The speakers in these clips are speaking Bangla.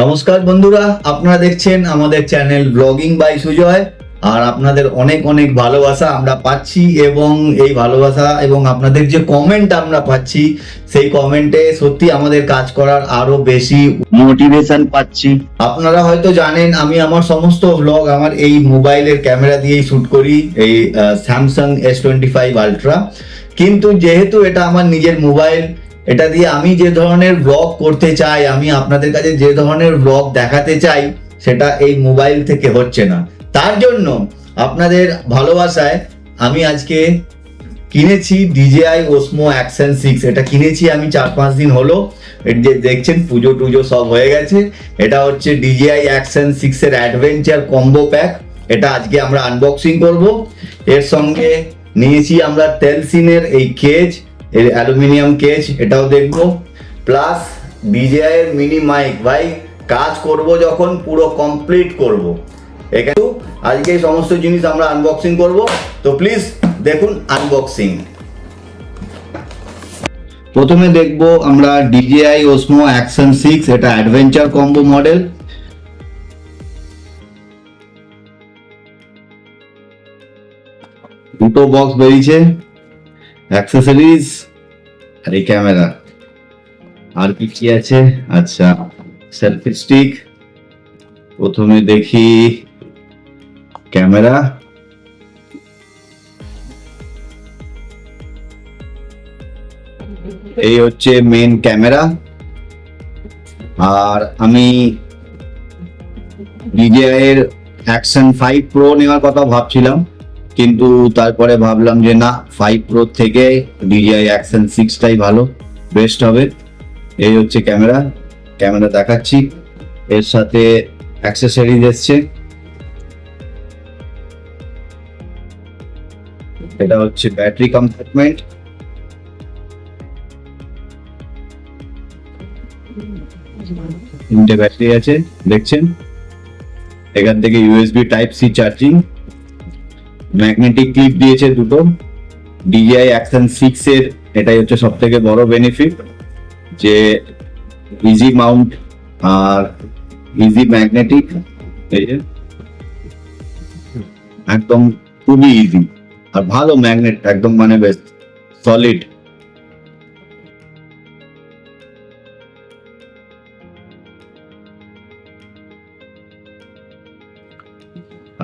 নমস্কার বন্ধুরা, আপনারা দেখছেন আমাদের চ্যানেল ব্লগিং বাই সুজয়। আর আপনাদের অনেক অনেক ভালোবাসা আমরা পাচ্ছি, এবং এই ভালোবাসা এবং আপনাদের যে কমেন্ট আমরা পাচ্ছি, সেই কমেন্টে সত্যি আমাদের কাজ করার আরো বেশি মোটিভেশন পাচ্ছি। আপনারা হয়তো জানেন আমি আমার সমস্ত ব্লগ আমার এই মোবাইলের ক্যামেরা দিয়েই শুট করি, এই স্যামসাং S25 আলট্রা। কিন্তু যেহেতু এটা আমার নিজের মোবাইল, এটা দিয়ে আমি যে ধরনের ব্লগ করতে চাই, আমি আপনাদের কাছে যে ধরনের ব্লগ দেখাতে চাই, সেটা এই মোবাইল থেকে হচ্ছে না। তার জন্য আপনাদের ভালোবাসায় আমি আজকে কিনেছি DJI Osmo Action 6। এটা কিনেছি আমি 4-5 দিন হলো। এর যে দেখছেন পুজো টুজো সব হয়ে গেছে। এটা হচ্ছে DJI Action 6 এর অ্যাডভেঞ্চার কম্বো প্যাক। এটা আজকে আমরা আনবক্সিং করব। এর সঙ্গে নিয়েছি আমরা টেলসিনের এই কেজ, এর অ্যালুমিনিয়াম কেজ, এটাও দেখবো। প্লাস DJI এর মিনি মাইক। ভাই কাজ করব যখন পুরো কমপ্লিট করব। এখানে আজকে এই সমস্ত জিনিস আমরা আনবক্সিং করব, তো প্লিজ দেখুন আনবক্সিং। প্রথমে দেখব আমরা DJI Osmo Action 6, এটা অ্যাডভেঞ্চার কম্বো মডেল। দুটো বক্স বেরিয়েছে, অ্যাক্সেসরিজ আর এই ক্যামেরা। আর কি কি আছে? আচ্ছা, সেলফি স্টিক। প্রথমে দেখি ক্যামেরা। এই হচ্ছে মেন ক্যামেরা। আর আমি DJI এর Action 5 Pro নেওয়ার কথা ভাবছিলাম, কিন্তু তারপরে ভাবলাম যে না, 5 Pro থেকে DJI Action 6 টাই ভালো, বেস্ট হবে। এই হচ্ছে ক্যামেরা, ক্যামেরা দেখাচ্ছি। এর সাথে অ্যাক্সেসরিজ এসছে। এটা হচ্ছে ব্যাটারি কম্পার্টমেন্ট। তিনটে ব্যাটারি আছে দেখছেন। এখান থেকে USB Type-C charging. Magnetic clip দিয়েছে দুটো। DJI Action 6 এর এটাই হচ্ছে সব থেকে বড় বেনিফিট, যে ইজি মাউন্ট আর ইজি ম্যাগনেটিক। এই যে একদম খুবই ইজি আর ভালো ম্যাগনেট, একদম মানে বেশ সলিড।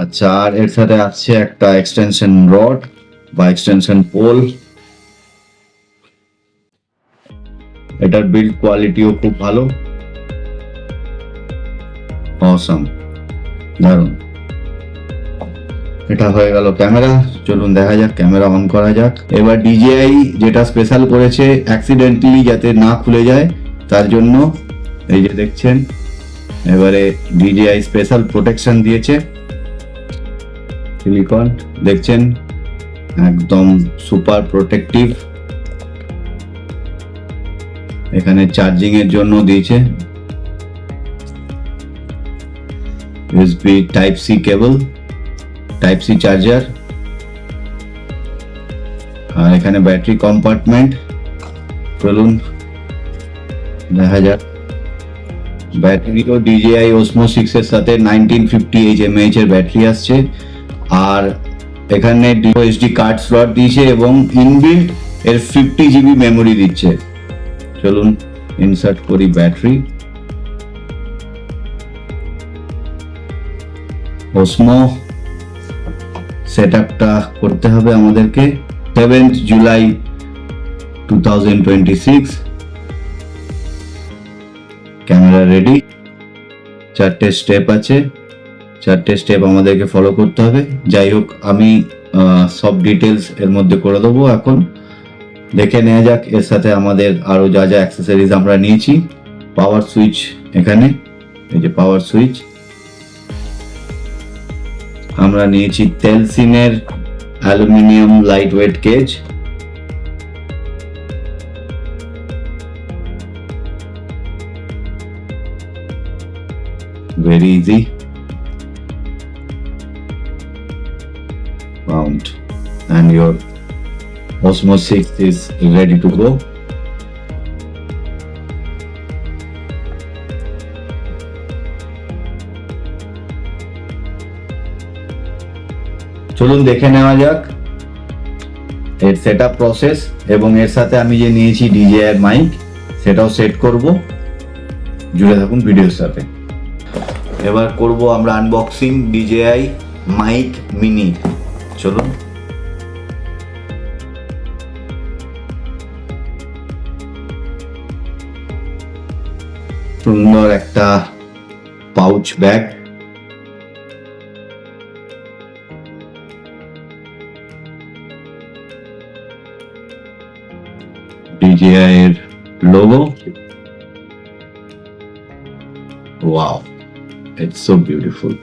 আচ্ছা, আর এর সাথে আসছে একটা এক্সটেনশন রড বা এক্সটেনশন পোল। এটার বিল্ড কোয়ালিটিও খুব ভালো, অসাম, দারুণ। এটা হয়ে গেল ক্যামেরা। চলুন দেখা যাক, ক্যামেরা অন করা যাক। এবার DJI যেটা স্পেশাল করেছে, অ্যাক্সিডেন্টালি যাতে না খুলে যায় তার জন্য এই যে দেখছেন, এবারে DJI স্পেশাল প্রোটেকশন দিয়েছে, সিলিকন দেখছেন, একদম সুপার প্রোটেক্টিভ। এখানে চার্জিং এর জন্য দিয়েছে USB Type-C কেবল, Type-C চার্জার। আর এখানে ব্যাটারি কম্পার্টমেন্ট। চলুন দেখা যাক। ব্যাটারিও DJI Osmo 6 এর সাথে 1950 mAh এর ব্যাটারি আসছে। আর এখানে SD কার্ড স্লট দিয়েছে এবং ইনবিল্ট এর 50 GB মেমোরি দিচ্ছে। চলুন ইনসার্ট করি ব্যাটারি। Osmo সেটআপটা করতে হবে আমাদেরকে। 7th July 2026। Camera ready. 4টে স্টেপ আছে, 4টে স্টেপ আমাদেরকে ফলো করতে হবে। যাই হোক, আমি সব ডিটেলস এর মধ্যে করে দেবো। এখন দেখে নেওয়া যাক এর সাথে আমাদের আরো যা যা অ্যাক্সেসরিজ আমরা নিয়েছি। পাওয়ার সুইচ এখানে, এই যে পাওয়ার সুইচ। আমরা নিয়েছি টেলসিনের aluminium lightweight cage. very easy, mount, and your Osmo 6 is ready to go. চলুন দেখে নেওয়া যাক এর সেটআপ প্রসেস, এবং এর সাথে আমি যে নিয়েছি DJI এর মাইক সেটাও সেট করব। জুড়ে থাকুন ভিডিওর সাথে। এবার করব আমরা আনবক্সিং DJI মাইক মিনি। চলুন। সুন্দর একটা পাউচ ব্যাগ, DJI এর logo. Wow, it's so beautiful.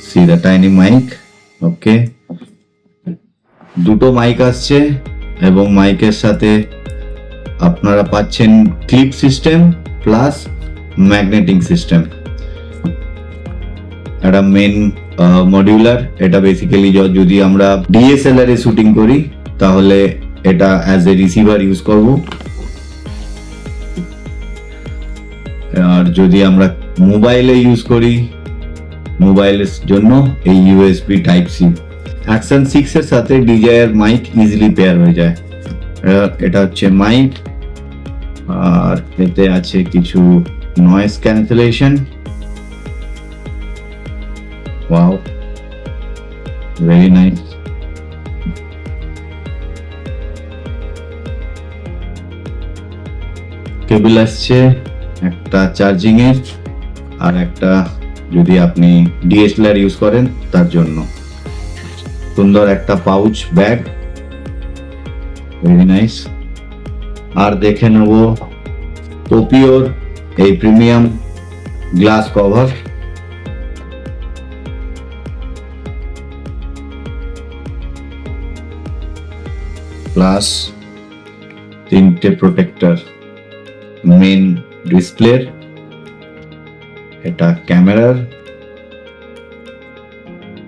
See the tiny mic. Okay, দুটো মাইক আসছে এবং মাইকের সাথে আপনারা পাচ্ছেন ক্লিপ সিস্টেম প্লাস ম্যাগনেটিং সিস্টেম। একটা মেন মডিউলার, এটা বেসিক্যালি যদি আমরা DSLR এ শুটিং করি তাহলে এটা অ্যাজ এ রিসিভার ইউজ করব, আর যদি আমরা মোবাইলে ইউজ করি মোবাইলের জন্য এই USB Type-C। অ্যাকশন 6 এর সাথে DJI এর মাইক ইজিলি পেয়ার হয়ে যায়। এটা হচ্ছে মাইক, আর এতে আছে কিছু noise cancellation. Wow, very nice. কেবল আসছে একটা চার্জিং এর, আর একটা যদি আপনি DSLR ইউজ করেন তার জন্য। সুন্দর একটা পাউচ ব্যাগ, ভেরি নাইস। আর দেখে নেব টোপিওর এই প্রিমিয়াম গ্লাস কভার, প্লাস তিনটে প্রোটেক্টর, মেন ডিসপ্লের, এটা ক্যামেরার,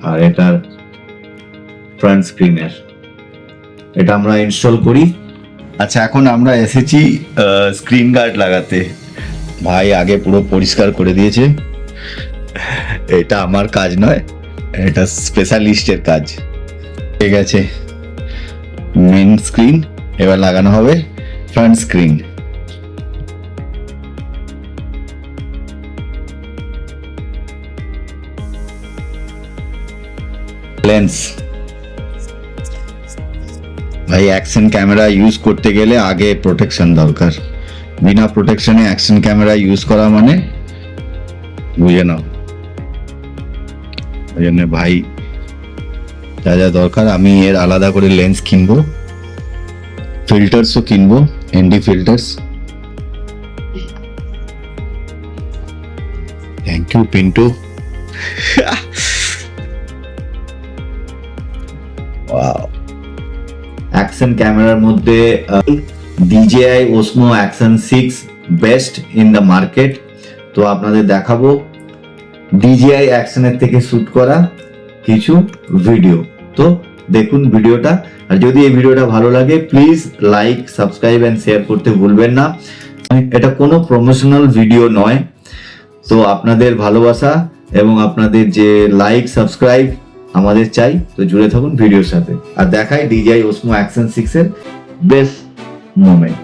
আর এটার ফ্রন্ট স্ক্রিনের। এটা আমরা ইনস্টল করি। আচ্ছা, এখন আমরা এসেছি স্ক্রিন গার্ড লাগাতে। ভাই আগে পুরো পরিষ্কার করে দিয়েছে। এটা আমার কাজ নয়, এটা স্পেশালিস্টের কাজ। ঠিক আছে, মেন স্ক্রিন, এবার লাগানো হবে ফ্রন্ট স্ক্রিন। লেন্স, ভাই অ্যাকশন ক্যামেরা ইউজ করতে গেলে আগে প্রোটেকশন দরকার। বিনা প্রোটেকশনে অ্যাকশন ক্যামেরা ইউজ করা মানে বুঝে নাও। ওই জন্য ভাই যা যা দরকার, আমি এর আলাদা করে লেন্স কিনবো, ফিল্টার্সও কিনবো, ND filters. Thank you Pintu. Action ক্যামেরার মধ্যে DJI Osmo Action 6 best in the market. তো আপনাদের দেখাবো DJI অ্যাকশনের থেকে শুট করা কিছু ভিডিও। তো দেখুন ভিডিওটা, আর যদি এই ভিডিওটা ভালো লাগে please like, subscribe and share করতে ভুলবেন না। এটা কোনো প্রমোশনাল ভিডিও নয়, তো আপনাদের ভালোবাসা এবং আপনাদের যে লাইক, সাবস্ক্রাইব আমাদের চাই। তো জুড়ে থাকুন ভিডিওর সাথে, আর দেখাই DJI Osmo Action 6 এর বেস্ট মোমেন্ট।